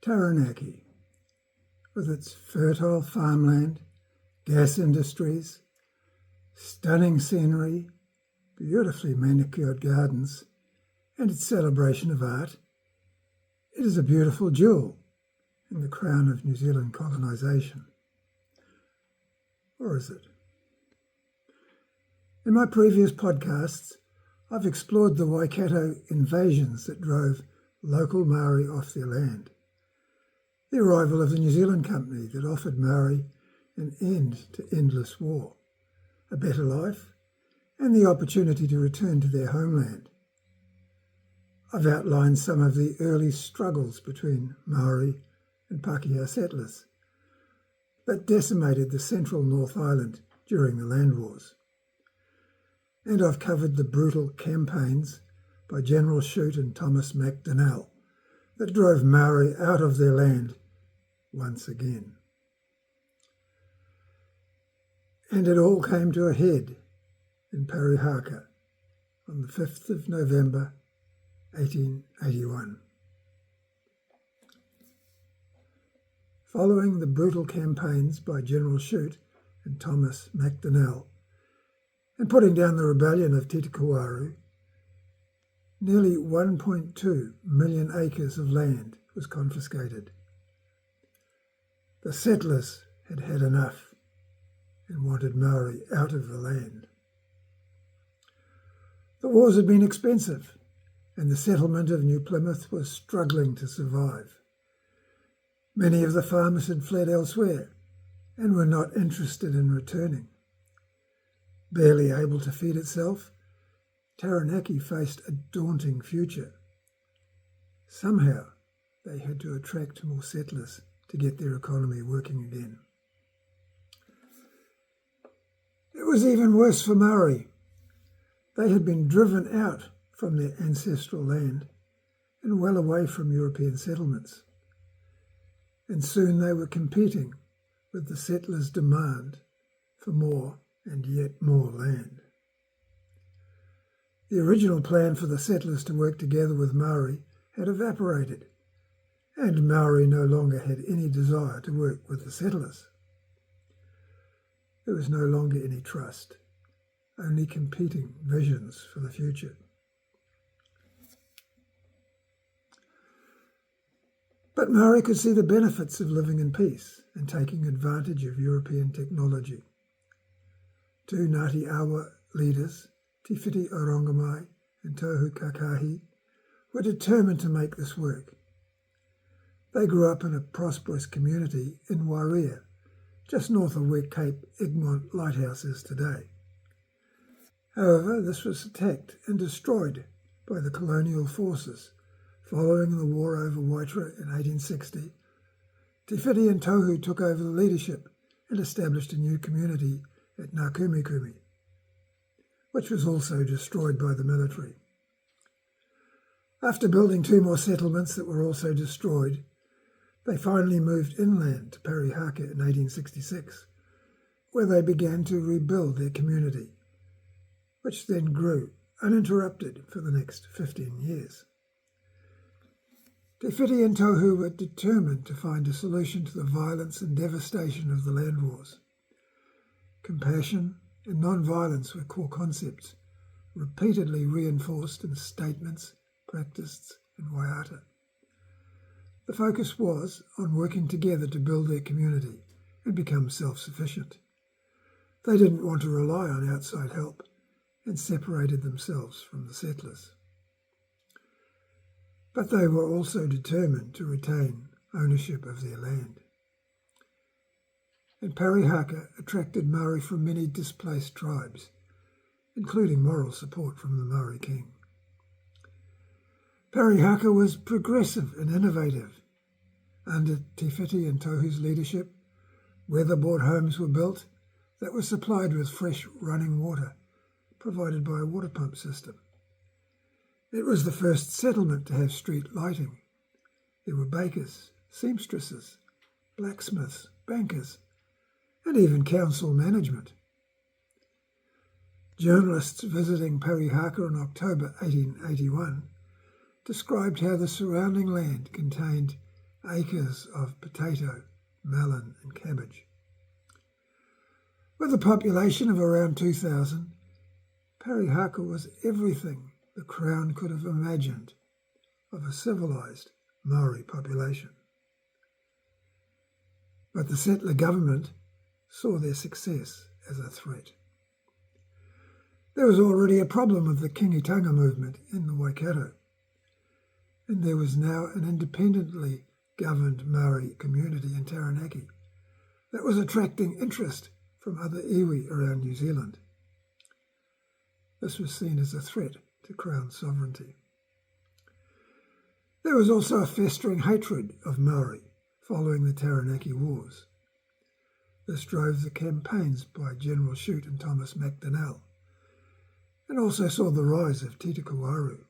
Taranaki, with its fertile farmland, gas industries, stunning scenery, beautifully manicured gardens, and its celebration of art, it is a beautiful jewel in the crown of New Zealand colonisation. Or is it? In my previous podcasts, I've explored the Waikato invasions that drove local Māori off their land, the arrival of the New Zealand Company that offered Māori an end to endless war, a better life, and the opportunity to return to their homeland. I've outlined some of the early struggles between Māori and Pākehā settlers that decimated the central North Island during the Land Wars. And I've covered the brutal campaigns by General Shute and Thomas MacDonnell that drove Māori out of their land once again. And it all came to a head in Parihaka on the 5th of November 1881. Following the brutal campaigns by General Shute and Thomas MacDonnell, and putting down the rebellion of Titikuaru, nearly 1.2 million acres of land was confiscated. The settlers had had enough and wanted Māori out of the land. The wars had been expensive, and the settlement of New Plymouth was struggling to survive. Many of the farmers had fled elsewhere and were not interested in returning. Barely able to feed itself, Taranaki faced a daunting future. Somehow, they had to attract more settlers to get their economy working again. It was even worse for Māori. They had been driven out from their ancestral land and well away from European settlements. And soon they were competing with the settlers' demand for more and yet more land. The original plan for the settlers to work together with Māori had evaporated, and Māori no longer had any desire to work with the settlers. There was no longer any trust, only competing visions for the future. But Māori could see the benefits of living in peace and taking advantage of European technology. Two Ngāti Awa leaders, Te Whiti Orongamai and Tohu Kakahi, were determined to make this work. They grew up in a prosperous community in Wiremu, just north of where Cape Egmont Lighthouse is today. However, this was attacked and destroyed by the colonial forces following the war over Waitara in 1860. Te Whiti and Tohu took over the leadership and established a new community at Ngākumikumi, which was also destroyed by the military. After building two more settlements that were also destroyed, they finally moved inland to Parihaka in 1866, where they began to rebuild their community, which then grew uninterrupted for the next 15 years. Te Whiti and Tohu were determined to find a solution to the violence and devastation of the land wars. Compassion and non-violence were core concepts, repeatedly reinforced in statements practiced in Waiata. The focus was on working together to build their community and become self-sufficient. They didn't want to rely on outside help and separated themselves from the settlers. But they were also determined to retain ownership of their land. And Parihaka attracted Māori from many displaced tribes, including moral support from the Māori king. Parihaka was progressive and innovative. Under Te Whiti and Tohu's leadership, weatherboard homes were built that were supplied with fresh running water, provided by a water pump system. It was the first settlement to have street lighting. There were bakers, seamstresses, blacksmiths, bankers, and even council management. Journalists visiting Parihaka in October 1881 described how the surrounding land contained acres of potato, melon and cabbage. With a population of around 2,000, Parihaka was everything the Crown could have imagined of a civilised Māori population. But the settler government saw their success as a threat. There was already a problem of the Kingitanga movement in the Waikato, and there was now an independently governed Māori community in Taranaki that was attracting interest from other iwi around New Zealand. This was seen as a threat to Crown sovereignty. There was also a festering hatred of Māori following the Taranaki Wars. This drove the campaigns by General Shute and Thomas MacDonnell, and also saw the rise of Te Waru.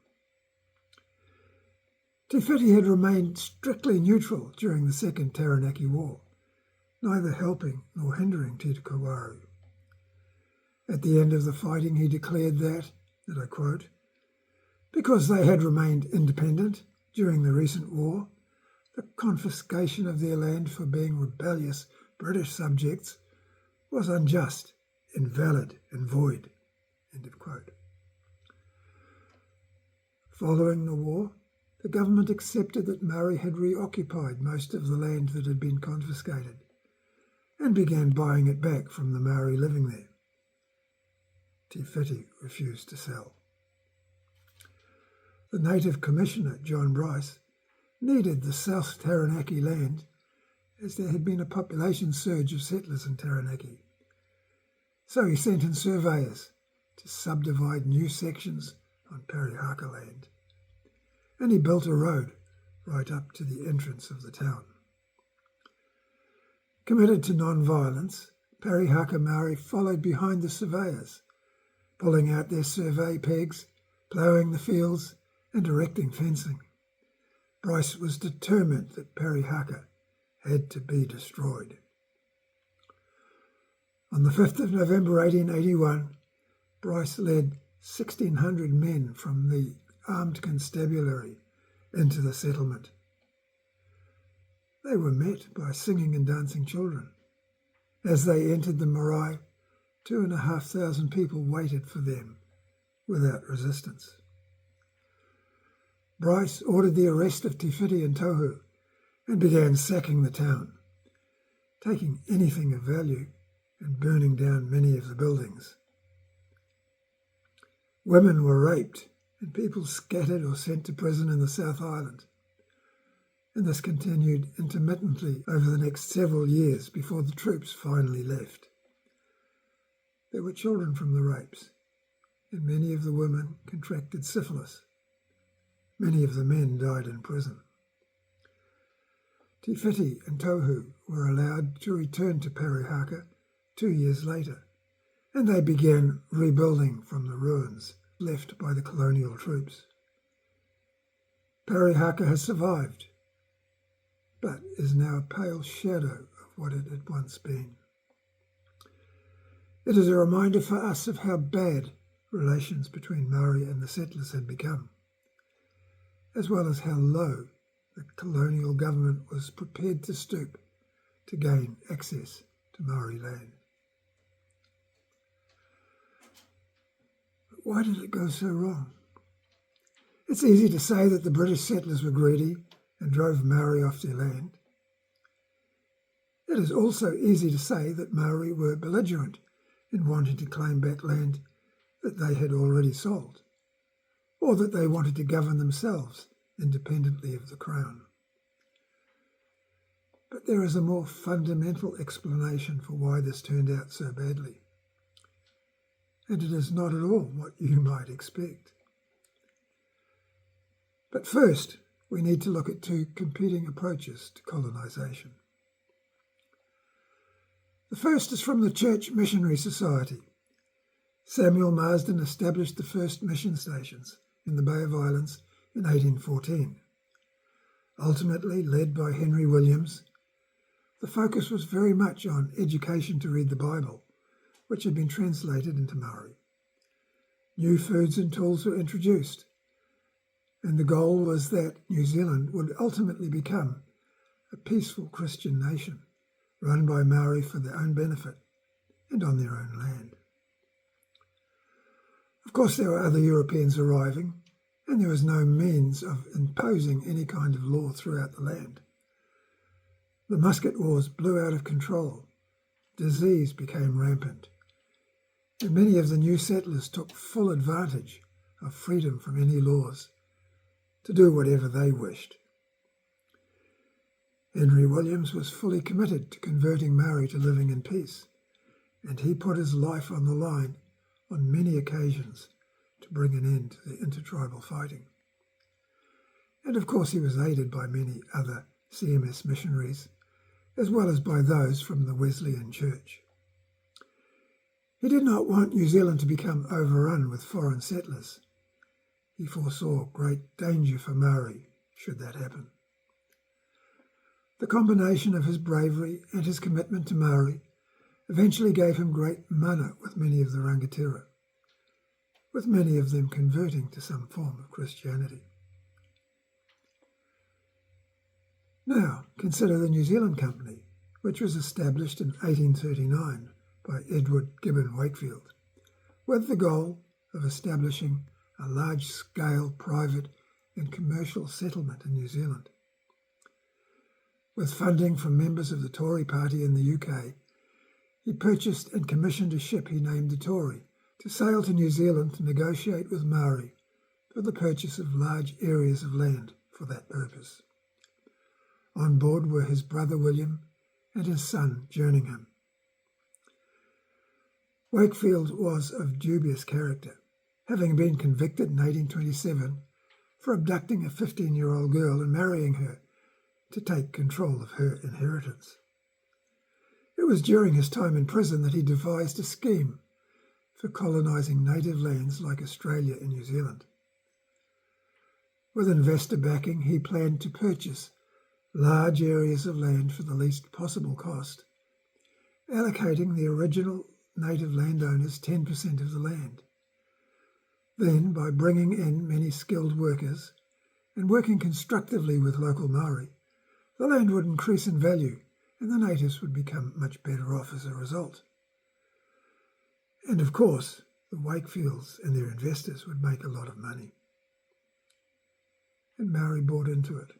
Te Whiti had remained strictly neutral during the Second Taranaki War, neither helping nor hindering Te Waru. At the end of the fighting he declared that, and I quote, "Because they had remained independent during the recent war, the confiscation of their land for being rebellious British subjects was unjust, invalid and void." End of quote. Following the war, the government accepted that Māori had reoccupied most of the land that had been confiscated and began buying it back from the Māori living there. Te Whiti refused to sell. The native commissioner, John Bryce, needed the South Taranaki land as there had been a population surge of settlers in Taranaki. So he sent in surveyors to subdivide new sections on Parihaka land, and he built a road right up to the entrance of the town. Committed to non-violence, Parihaka Māori followed behind the surveyors, pulling out their survey pegs, ploughing the fields and erecting fencing. Bryce was determined that Parihaka had to be destroyed. On the 5th of November 1881, Bryce led 1,600 men from the armed constabulary into the settlement. They were met by singing and dancing children. As they entered the marae, 2,500 people waited for them without resistance. Bryce ordered the arrest of Te Whiti and Tohu and began sacking the town, taking anything of value and burning down many of the buildings. Women were raped and people scattered or sent to prison in the South Island, and this continued intermittently over the next several years before the troops finally left. There were children from the rapes, and many of the women contracted syphilis. Many of the men died in prison. Te Whiti and Tohu were allowed to return to Parihaka 2 years later, and they began rebuilding from the ruins left by the colonial troops. Parihaka has survived, but is now a pale shadow of what it had once been. It is a reminder for us of how bad relations between Māori and the settlers had become, as well as how low the colonial government was prepared to stoop to gain access to Māori land. But why did it go so wrong? It's easy to say that the British settlers were greedy and drove Māori off their land. It is also easy to say that Māori were belligerent in wanting to claim back land that they had already sold, or that they wanted to govern themselves independently of the Crown. But there is a more fundamental explanation for why this turned out so badly, and it is not at all what you might expect. But first, we need to look at two competing approaches to colonisation. The first is from the Church Missionary Society. Samuel Marsden established the first mission stations in the Bay of Islands in 1814. Ultimately led by Henry Williams, the focus was very much on education to read the Bible, which had been translated into Māori. New foods and tools were introduced, and the goal was that New Zealand would ultimately become a peaceful Christian nation run by Māori for their own benefit and on their own land. Of course, there were other Europeans arriving, and there was no means of imposing any kind of law throughout the land. The musket wars blew out of control, disease became rampant, and many of the new settlers took full advantage of freedom from any laws to do whatever they wished. Henry Williams was fully committed to converting Māori to living in peace, and he put his life on the line on many occasions to bring an end to the intertribal fighting. And of course he was aided by many other CMS missionaries, as well as by those from the Wesleyan Church. He did not want New Zealand to become overrun with foreign settlers. He foresaw great danger for Māori should that happen. The combination of his bravery and his commitment to Māori eventually gave him great mana with many of the rangatira, with many of them converting to some form of Christianity. Now, consider the New Zealand Company, which was established in 1839 by Edward Gibbon Wakefield, with the goal of establishing a large-scale private and commercial settlement in New Zealand. With funding from members of the Tory party in the UK, he purchased and commissioned a ship he named the Tory to sail to New Zealand to negotiate with Māori for the purchase of large areas of land for that purpose. On board were his brother William and his son Jerningham. Wakefield was of dubious character, having been convicted in 1827 for abducting a 15-year-old girl and marrying her to take control of her inheritance. It was during his time in prison that he devised a scheme for colonising native lands like Australia and New Zealand. With investor backing, he planned to purchase large areas of land for the least possible cost, allocating the original native landowners 10% of the land. Then, by bringing in many skilled workers and working constructively with local Māori, the land would increase in value and the natives would become much better off as a result. And of course, the Wakefields and their investors would make a lot of money. And Māori bought into it.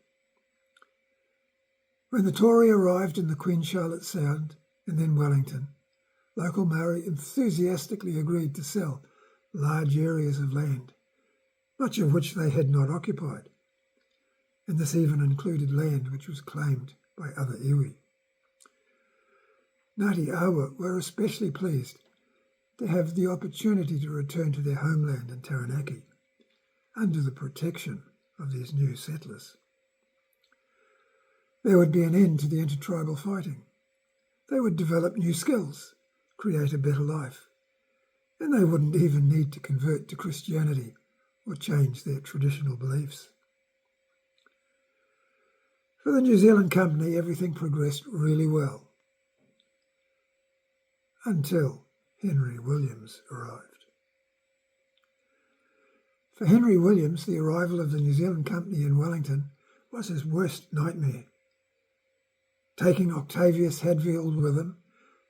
When the Tory arrived in the Queen Charlotte Sound and then Wellington, local Māori enthusiastically agreed to sell large areas of land, much of which they had not occupied. And this even included land which was claimed by other iwi. Ngāti Awa were especially pleased to have the opportunity to return to their homeland in Taranaki under the protection of these new settlers. There would be an end to the intertribal fighting. They would develop new skills, create a better life, and they wouldn't even need to convert to Christianity or change their traditional beliefs. For the New Zealand Company, everything progressed really well until Henry Williams arrived. For Henry Williams, the arrival of the New Zealand Company in Wellington was his worst nightmare. Taking Octavius Hadfield with them,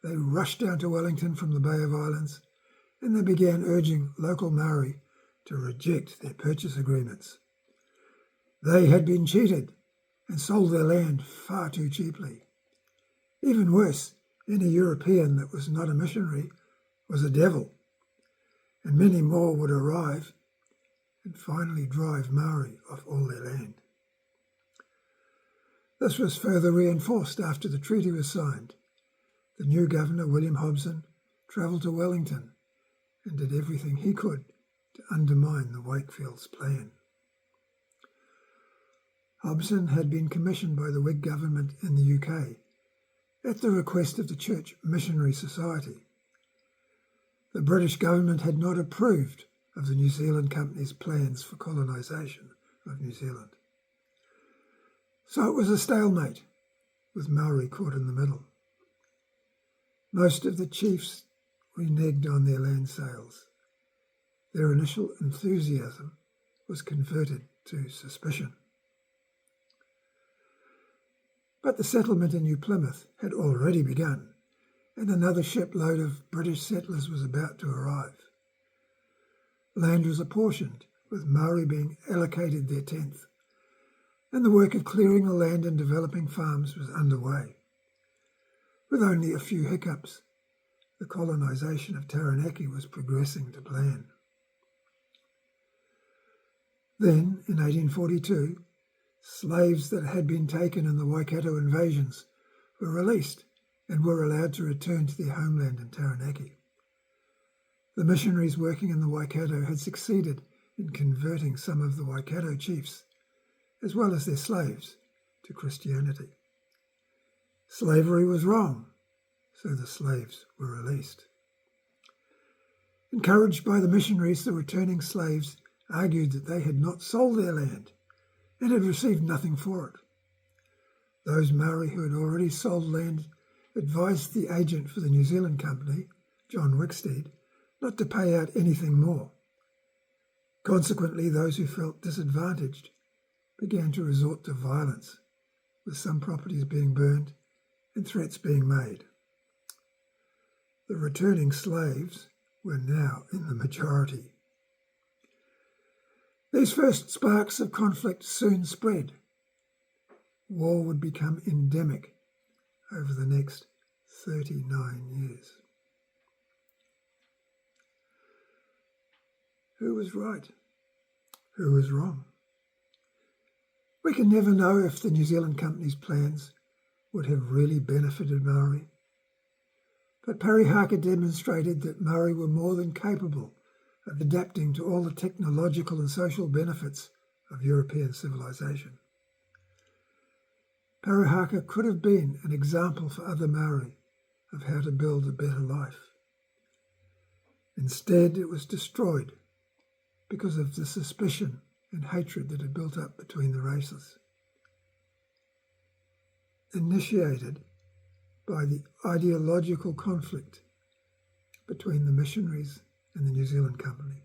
they rushed down to Wellington from the Bay of Islands, and they began urging local Māori to reject their purchase agreements. They had been cheated and sold their land far too cheaply. Even worse, any European that was not a missionary was a devil, and many more would arrive and finally drive Māori off all their land. This was further reinforced after the treaty was signed. The new governor, William Hobson, travelled to Wellington and did everything he could to undermine the Wakefield's plan. Hobson had been commissioned by the Whig government in the UK at the request of the Church Missionary Society. The British government had not approved of the New Zealand Company's plans for colonisation of New Zealand. So it was a stalemate, with Māori caught in the middle. Most of the chiefs reneged on their land sales. Their initial enthusiasm was converted to suspicion. But the settlement in New Plymouth had already begun, and another shipload of British settlers was about to arrive. Land was apportioned, with Māori being allocated their tenth, and the work of clearing the land and developing farms was underway. With only a few hiccups, the colonisation of Taranaki was progressing to plan. Then, in 1842, slaves that had been taken in the Waikato invasions were released and were allowed to return to their homeland in Taranaki. The missionaries working in the Waikato had succeeded in converting some of the Waikato chiefs, as well as their slaves, to Christianity. Slavery was wrong, so the slaves were released. Encouraged by the missionaries, the returning slaves argued that they had not sold their land and had received nothing for it. Those Māori who had already sold land advised the agent for the New Zealand Company, John Wicksteed, not to pay out anything more. Consequently, those who felt disadvantaged began to resort to violence, with some properties being burned and threats being made. The returning slaves were now in the majority. These first sparks of conflict soon spread. War would become endemic over the next 39 years. Who was right? Who was wrong? We can never know if the New Zealand Company's plans would have really benefited Māori. But Parihaka demonstrated that Māori were more than capable of adapting to all the technological and social benefits of European civilization. Parihaka could have been an example for other Māori of how to build a better life. Instead, it was destroyed because of the suspicion and hatred that had built up between the races, initiated by the ideological conflict between the missionaries and the New Zealand Company.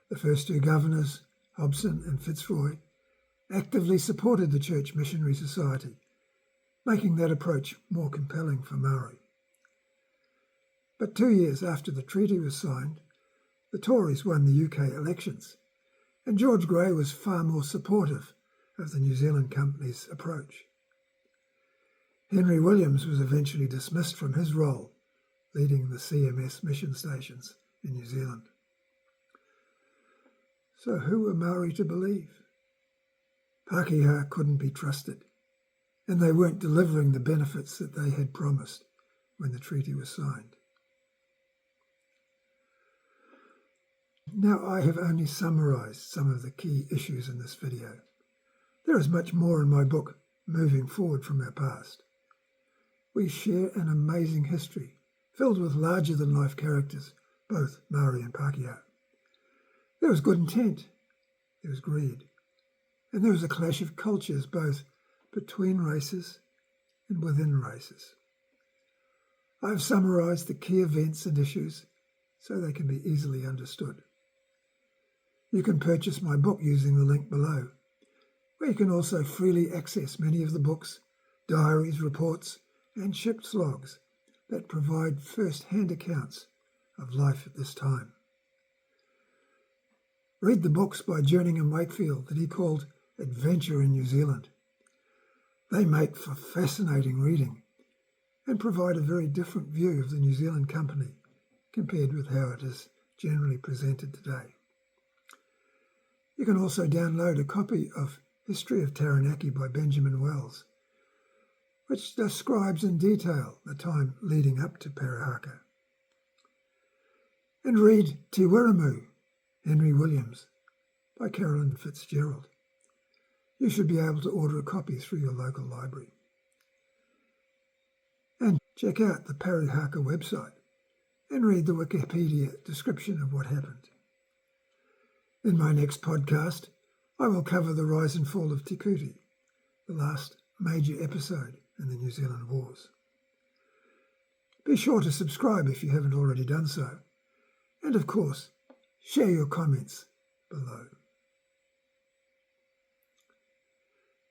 The first two governors, Hobson and Fitzroy, actively supported the Church Missionary Society, making that approach more compelling for Māori. But 2 years after the treaty was signed, the Tories won the UK elections, and George Grey was far more supportive of the New Zealand Company's approach. Henry Williams was eventually dismissed from his role, leading the CMS mission stations in New Zealand. So who were Māori to believe? Pākehā couldn't be trusted, and they weren't delivering the benefits that they had promised when the treaty was signed. Now I have only summarised some of the key issues in this video. There is much more in my book, Moving Forward from Our Past. We share an amazing history, filled with larger-than-life characters, both Māori and Pākehā. There was good intent, there was greed, and there was a clash of cultures, both between races and within races. I have summarised the key events and issues so they can be easily understood. You can purchase my book using the link below, where you can also freely access many of the books, diaries, reports, and ship's logs that provide first-hand accounts of life at this time. Read the books by Jerningham Wakefield that he called Adventure in New Zealand. They make for fascinating reading and provide a very different view of the New Zealand Company compared with how it is generally presented today. You can also download a copy of History of Taranaki by Benjamin Wells, which describes in detail the time leading up to Parihaka. And read Te Wiremu, Henry Williams, by Caroline Fitzgerald. You should be able to order a copy through your local library. And check out the Parihaka website and read the Wikipedia description of what happened. In my next podcast, I will cover the rise and fall of Te Kuti, the last major episode in the New Zealand Wars. Be sure to subscribe if you haven't already done so, and of course, share your comments below.